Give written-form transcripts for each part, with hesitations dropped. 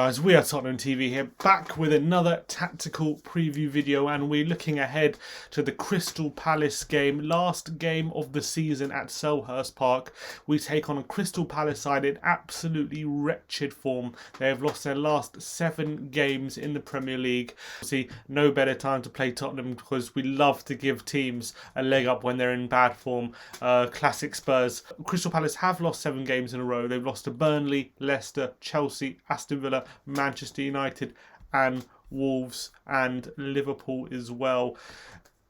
guys, we are Tottenham TV here, back with another tactical preview video, and we're looking ahead to the Crystal Palace game, last game of the season at Selhurst Park. We take on a Crystal Palace side in absolutely wretched form. They have lost their last 7 games in the Premier League. See, no better time to play Tottenham because we love to give teams a leg up when they're in bad form. Classic Spurs. Crystal Palace have lost 7 games in a row. They've lost to Burnley, Leicester, Chelsea, Aston Villa, Manchester United and Wolves and Liverpool as well.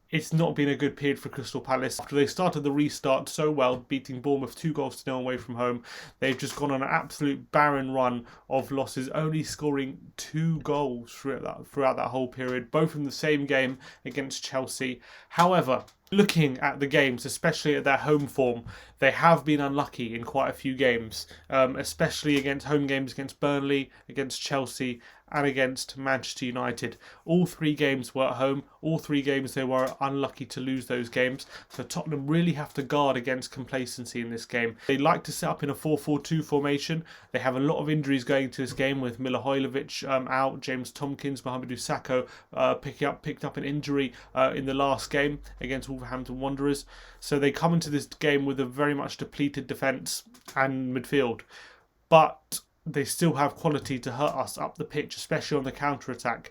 It's not been a good period for Crystal Palace. After they started the restart so well, beating Bournemouth 2-0 away from home, they've just gone on an absolute barren run of losses, only scoring 2 goals throughout that whole period, both in the same game against Chelsea. However, looking at the games, especially at their home form, they have been unlucky in quite a few games, especially against home games against Burnley, against Chelsea and against Manchester United. All 3 games were at home. All 3 games they were unlucky to lose those games. So Tottenham really have to guard against complacency in this game. They like to set up in a 4-4-2 formation. They have a lot of injuries going into this game with Milahojlovic out, James Tompkins, Mohamed Sakho picked up an injury in the last game against Wolverhampton Wanderers. So they come into this game with a very much depleted defence and midfield. But they still have quality to hurt us up the pitch, especially on the counter-attack.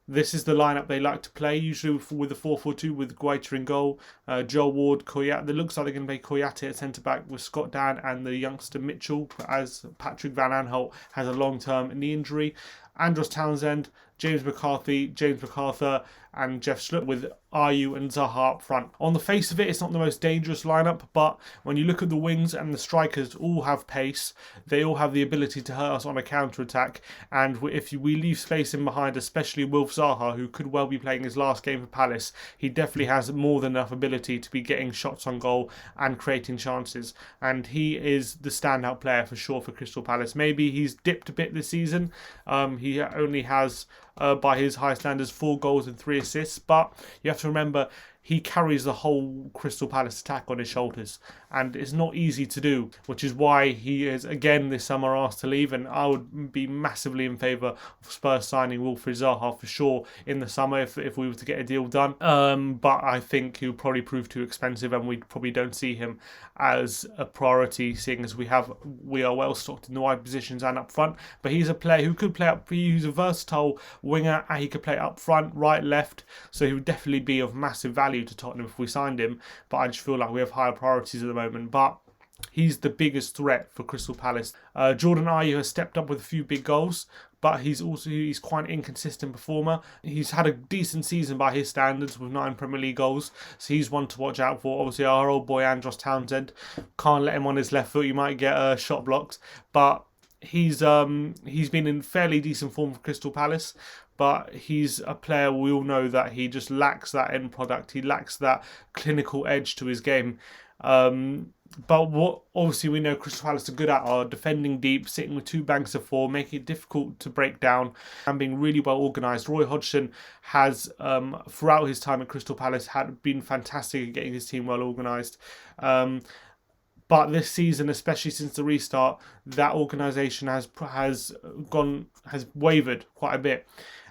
This is the lineup they like to play, usually with a 4-4-2 with Guaita in goal, Joel Ward, Koyate. It looks like they're going to play Koyate at centre-back with Scott Dan and the youngster Mitchell, as Patrick Van Aanholt has a long-term knee injury. Andros Townsend, James McArthur and Jeff Schlupp with Ayew and Zaha up front. On the face of it, it's not the most dangerous lineup, but when you look at the wings and the strikers, all have pace. They all have the ability to hurt us on a counter-attack, and if we leave space in behind, especially Wilf Zaha, who could well be playing his last game for Palace, he definitely has more than enough ability to be getting shots on goal and creating chances, and he is the standout player for sure for Crystal Palace. Maybe he's dipped a bit this season. He only has, by his high standards, 4 goals and 3 assists, but you have to remember he carries the whole Crystal Palace attack on his shoulders, and it's not easy to do, which is why he is again this summer asked to leave. And I would be massively in favour of Spurs signing Wilfried Zaha for sure in the summer if we were to get a deal done. But I think he'll probably prove too expensive, and we probably don't see him as a priority, seeing as we are well stocked in the wide positions and up front. But he's a player who could play up. He's a versatile winger, and he could play up front, right, left. So he would definitely be of massive value to Tottenham if we signed him, but I just feel like we have higher priorities at the moment. But he's the biggest threat for Crystal Palace. Jordan Ayew has stepped up with a few big goals, but he's quite an inconsistent performer. He's had a decent season by his standards with 9 Premier League goals, so he's one to watch out for. Obviously, our old boy Andros Townsend, can't let him on his left foot. You might get shot blocked, but he's been in fairly decent form for Crystal Palace. But he's a player we all know that he just lacks that end product. He lacks that clinical edge to his game. But what obviously we know Crystal Palace are good at are defending deep, sitting with 2 banks of 4, making it difficult to break down and being really well organised. Roy Hodgson has, throughout his time at Crystal Palace, had been fantastic at getting his team well organised. But this season, especially since the restart, that organisation has wavered quite a bit.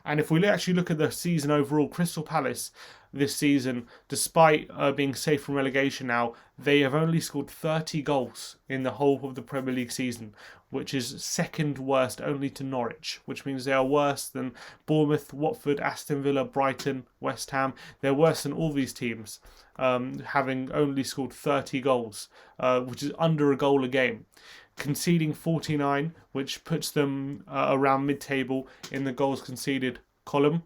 And if we actually look at the season overall, Crystal Palace this season, despite being safe from relegation now, they have only scored 30 goals in the whole of the Premier League season, which is second worst only to Norwich, which means they are worse than Bournemouth, Watford, Aston Villa, Brighton, West Ham. They're worse than all these teams, having only scored 30 goals, which is under a goal a game. Conceding 49, which puts them around mid-table in the goals conceded column.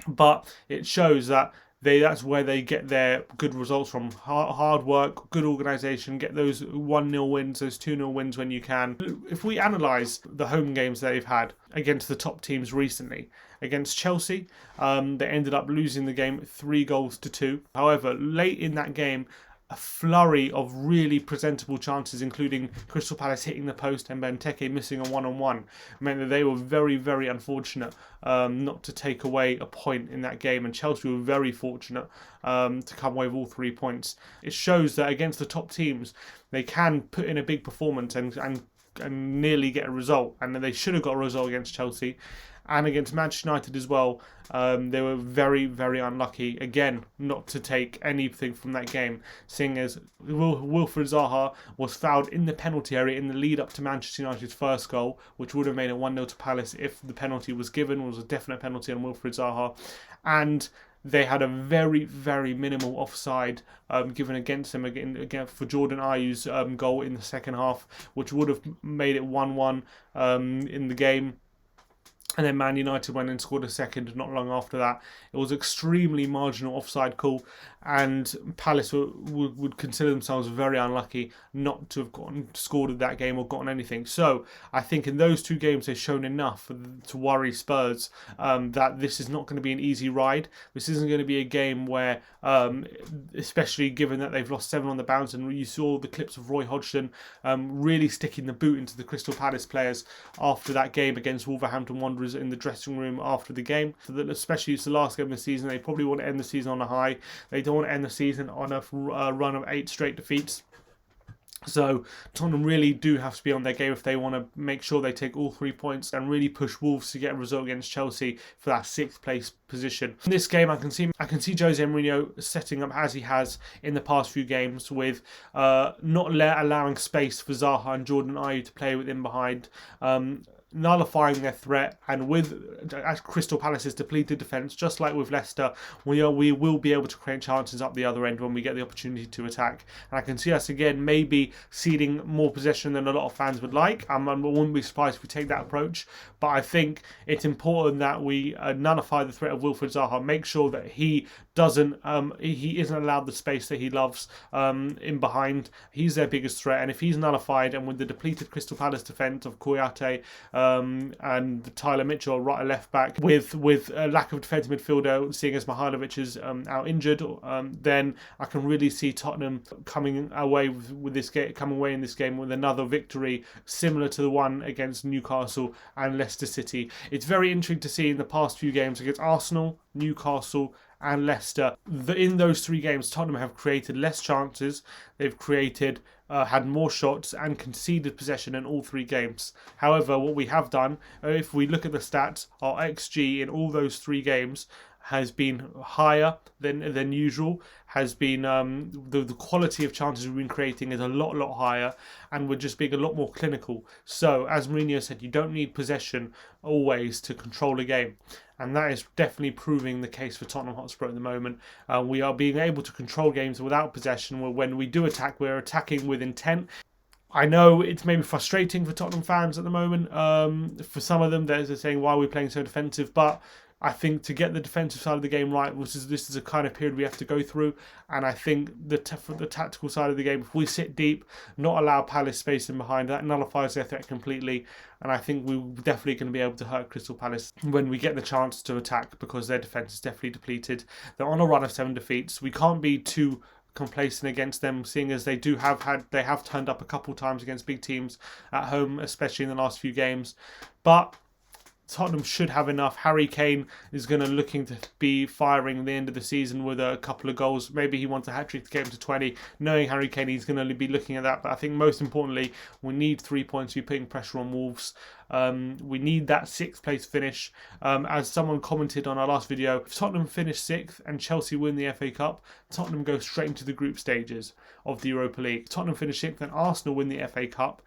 But it shows that that's where they get their good results from. Hard work, good organisation, get those 1-0 wins, those 2-0 wins when you can. If we analyse the home games they've had against the top teams recently, against Chelsea, they ended up losing the game 3-2. However, late in that game, a flurry of really presentable chances, including Crystal Palace hitting the post and Benteke missing a one-on-one, meant that they were very, very unfortunate not to take away a point in that game. And Chelsea were very fortunate to come away with all 3 points. It shows that against the top teams, they can put in a big performance and and nearly get a result. And they should have got a result against Chelsea. And against Manchester United as well, they were very, very unlucky, again, not to take anything from that game, seeing as Wilfried Zaha was fouled in the penalty area in the lead up to Manchester United's first goal, which would have made it 1-0 to Palace if the penalty was given. It was a definite penalty on Wilfried Zaha. And they had a very, very minimal offside given against them again for Jordan Ayew's goal in the second half, which would have made it 1-1 in the game. And then Man United went and scored a second not long after that. It was extremely marginal offside call, and Palace would consider themselves very unlucky not to have scored that game or gotten anything. So I think in those two games they've shown enough to worry Spurs that this is not going to be an easy ride. This isn't going to be a game where, especially given that they've lost 7 on the bounce, and you saw the clips of Roy Hodgson really sticking the boot into the Crystal Palace players after that game against Wolverhampton Wanderers in the dressing room after the game. So that, especially it's the last game of the season, they probably want to end the season on a high. They don't want to end the season on a run of 8 straight defeats. So Tottenham really do have to be on their game if they want to make sure they take all 3 points and really push Wolves to get a result against Chelsea for that 6th place position. In this game, I can see Jose Mourinho setting up as he has in the past few games, with not allowing space for Zaha and Jordan Ayew to play within behind. Nullifying their threat, and with Crystal Palace's depleted defence, just like with Leicester, we will be able to create chances up the other end when we get the opportunity to attack. And I can see us again maybe ceding more possession than a lot of fans would like. I wouldn't be surprised if we take that approach, but I think it's important that we nullify the threat of Wilfried Zaha, make sure that he isn't allowed the space that he loves in behind. He's their biggest threat, and if he's nullified, and with the depleted Crystal Palace defence of COYS and Tyler Mitchell right left back, with a lack of defensive midfielder, seeing as Mihajlovic is out injured, then I can really see Tottenham coming away in this game with another victory similar to the one against Newcastle and Leicester City. It's very interesting to see in the past few games against Arsenal, Newcastle and Leicester. In those 3 games, Tottenham have created less chances. They've had more shots and conceded possession in all 3 games. However, what we have done, if we look at the stats, our XG in all those 3 games has been higher than usual, has been the quality of chances we've been creating is a lot higher, and we're just being a lot more clinical. So as Mourinho said, you don't need possession always to control a game, and that is definitely proving the case for Tottenham Hotspur at the moment. We are being able to control games without possession, where when we do attack, we're attacking with intent. I know it's maybe frustrating for Tottenham fans at the moment. For some of them, they're saying, why are we playing so defensive? But I think to get the defensive side of the game right, this is a kind of period we have to go through. And I think for the tactical side of the game, if we sit deep, not allow Palace space in behind, that nullifies their threat completely. And I think we're definitely going to be able to hurt Crystal Palace when we get the chance to attack, because their defence is definitely depleted. They're on a run of 7 defeats. We can't be too complacent against them, seeing as they have turned up a couple times against big teams at home, especially in the last few games. But Tottenham should have enough. Harry Kane is looking to be firing the end of the season with a couple of goals. Maybe he wants a hat-trick to get him to 20. Knowing Harry Kane, he's going to be looking at that. But I think most importantly, we need 3 points to be putting pressure on Wolves. We need that 6th place finish. As someone commented on our last video, if Tottenham finish 6th and Chelsea win the FA Cup, Tottenham go straight into the group stages of the Europa League. If Tottenham finish 6th and Arsenal win the FA Cup,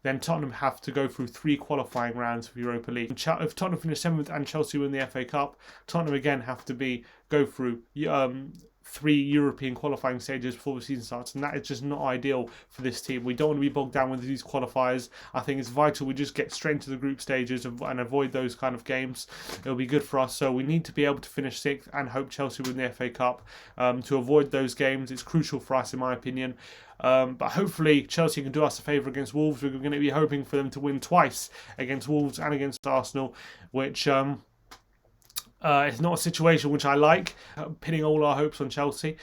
then Tottenham have to go through 3 qualifying rounds for Europa League. If Tottenham finish 7th and Chelsea win the FA Cup, Tottenham again have to go through 3 European qualifying stages before the season starts, and that is just not ideal for this team. We don't want to be bogged down with these qualifiers. I think it's vital we just get straight into the group stages and avoid those kind of games. It'll be good for us. So we need to be able to finish 6th and hope Chelsea win the FA Cup to avoid those games. It's crucial for us, in my opinion. But hopefully Chelsea can do us a favour against Wolves. We're going to be hoping for them to win twice against Wolves and against Arsenal, which it's not a situation which I like, pinning all our hopes on Chelsea,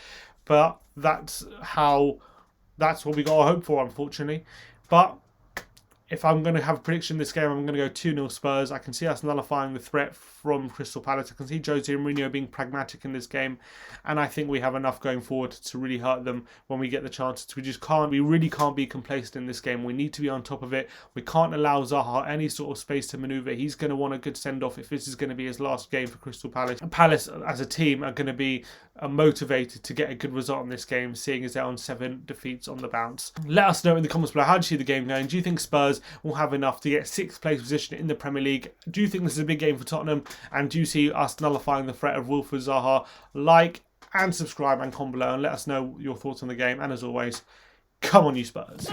but that's what we got to hope for, unfortunately. But if I'm going to have a prediction in this game, I'm going to go 2-0 Spurs. I can see us nullifying the threat from Crystal Palace. I can see Jose Mourinho being pragmatic in this game. And I think we have enough going forward to really hurt them when we get the chances. We really can't be complacent in this game. We need to be on top of it. We can't allow Zaha any sort of space to manoeuvre. He's going to want a good send-off if this is going to be his last game for Crystal Palace. And Palace, as a team, are going to be motivated to get a good result in this game, seeing as they're on 7 defeats on the bounce. Let us know in the comments below, how do you see the game going? Do you think Spurs will have enough to get 6th place position in the Premier League? Do you think this is a big game for Tottenham? And do you see us nullifying the threat of Wilfried Zaha? Like and subscribe and comment below and let us know your thoughts on the game. And as always, come on you Spurs.